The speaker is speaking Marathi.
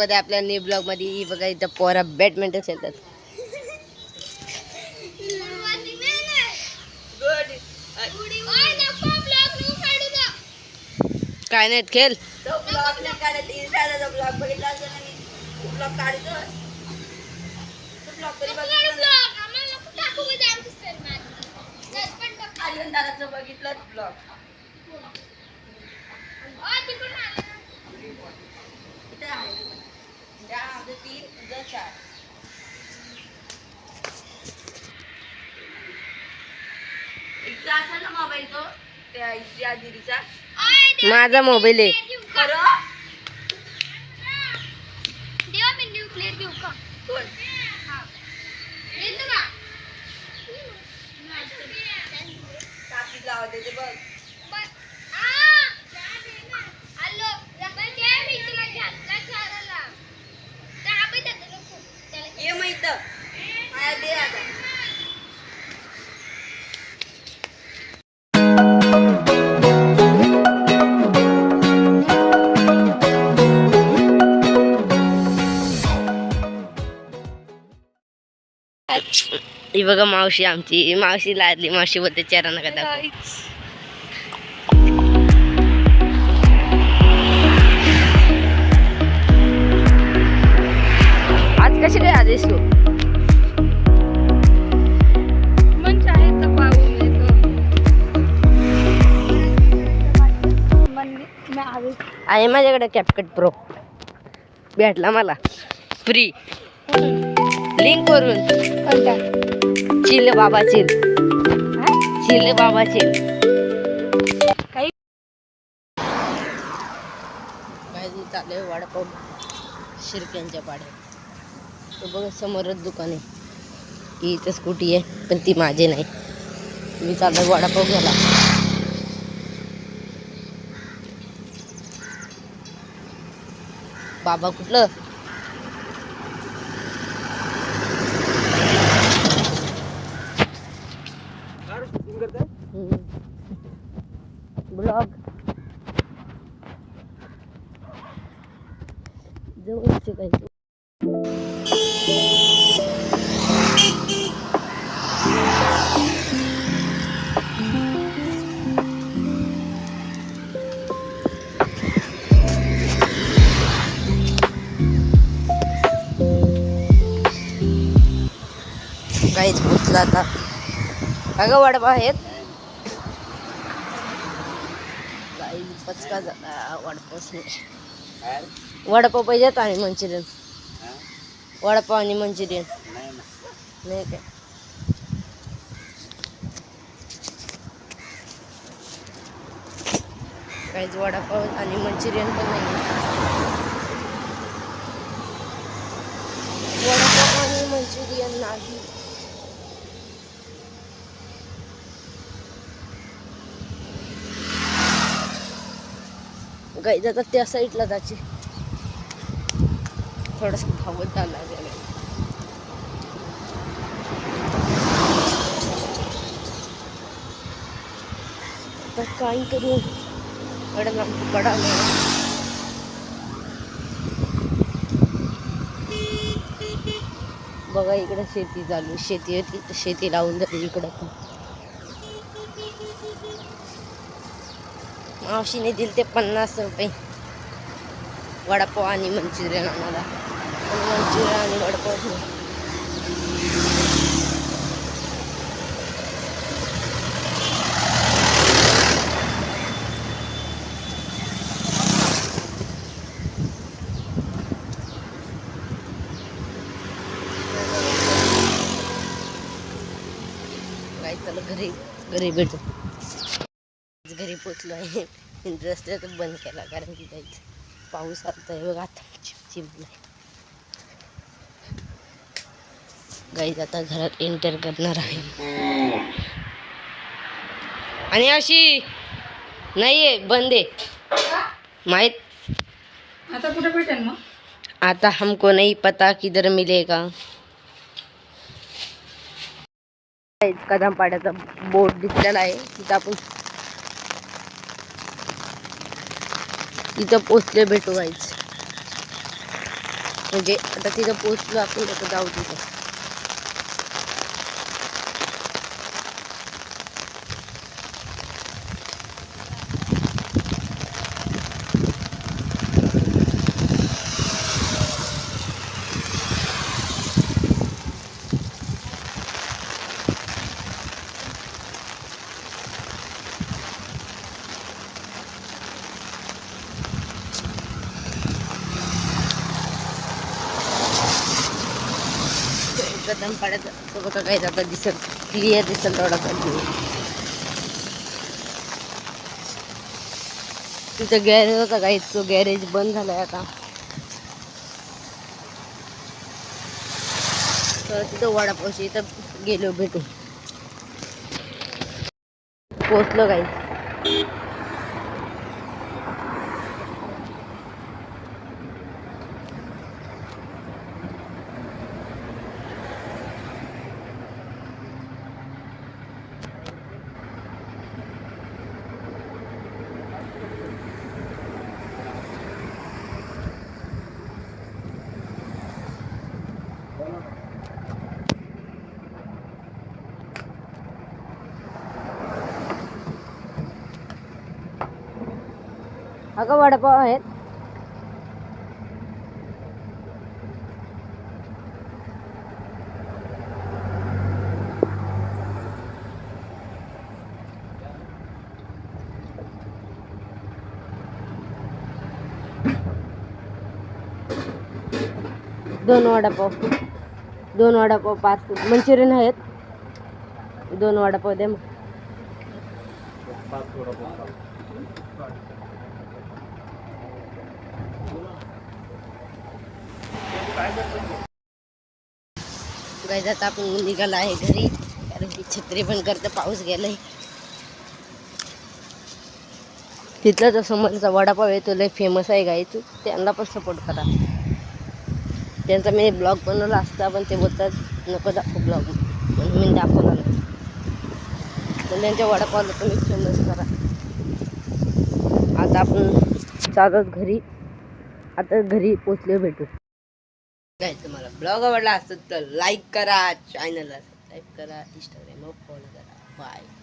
मध्ये आपल्या न्यू ब्लॉग मध्ये बघा इथं पोरा बॅडमिंटन खेळतात. काय नाही खेळ बघितलं ब्लॉग मोबाईल तो त्या दीदीचा माझा मोबाईल आहे. ये माहित दे आता ही बघा मावशी आमची मावशी लादली मावशी बोलते चेहरा नका दाखव. आज कशी काय आलीस तू? आहे माझ्याकडे कॅपकट प्रो भेटला मला फ्री लिंक वरून. चिल बाबा चिल चिल बाबा चिल काही चाललंय वडापाव शिरक्यांच्या पाड्या. तो बघ समोरच दुकान आहे. इथं स्कूटी आहे पण ती माझी नाही. मी चाललोय वडापाव घ्यायला. बाबा कुठलं ब्लॉग जवळचे काही काहीच पोचला आता. अगं वडापाव आहेत काही पचका झाला. वडापाव पाहिजेत आणि मंचुरियन. वडापाव आणि मंचुरियन नाही काय. काहीच वडापाव आणि मंचुरियन पण नाही. वडापाव आणि मंचुरियन नाही. गाई जातात त्या साईडला जायचे. थोडस धावत जायला लागेल. तर काय करू कडा बघा इकडे शेती चालू. शेती होती तर शेती लावून झाली इकडं. मावशीने दिले ते 50 रुपये वडापाव आणि मंचुरियन आम्हाला. मंचुरियन आणि वडापाव काय. चला घरी भेटू. घरी पोचलो आहे. रस्त्यात बंद केला कारण की जायचं पाऊस आलता आहे बघा. आता चिमचिमलाय. गाईज आता घरात एंटर करणार आहे. आणि अशी नाहीये बंद आहे माहित. आता कुठे भेटेल मग? आता हमको नहीं पता किधर मिलेगा. कदम पाड्याचा बोर्ड दिसलेला आहे. तिथं आपण तिथं पोचले भेटू गाईच. म्हणजे आता तिथं पोचलो आपण तिथं जाऊ तिथे. कदम पाड्यात तो बघा काही आता दिसत क्लिअर दिसत थोडा कंटिन्यू. तिथं गॅरेज होता काही, तो गॅरेज बंद झालाय आता. तर तिथं वडापावशी इथं गेलो भेटू. पोचलो काही. 个 वडापाव आहेत. दोन वडापाव 5 मंचुरियन आहेत. 2 वडापाव दे मग. गाईज आता आपण निघाला आहे घरी, कारण की छत्री पण करतं, पाऊस गेलाय. तिथला जो समोरचा वडापाव आहे तो लय फेमस आहे गाईच, त्यांना पण सपोर्ट करा. त्यांचा मी ब्लॉग बनवला असता पण ते बोलतात नको दाखवू ब्लॉग, म्हणून मी दाखवला नाही. तर त्यांच्या वडापावला तुम्ही फेमस करा. आता आपण चालत घरी, आता घरी पोचले भेटू. काय तुम्हाला ब्लॉग आवडला असेल तर लाईक करा, चॅनलला सबस्क्राईब करा, इंस्टाग्रामवर फॉलो करा. बाय.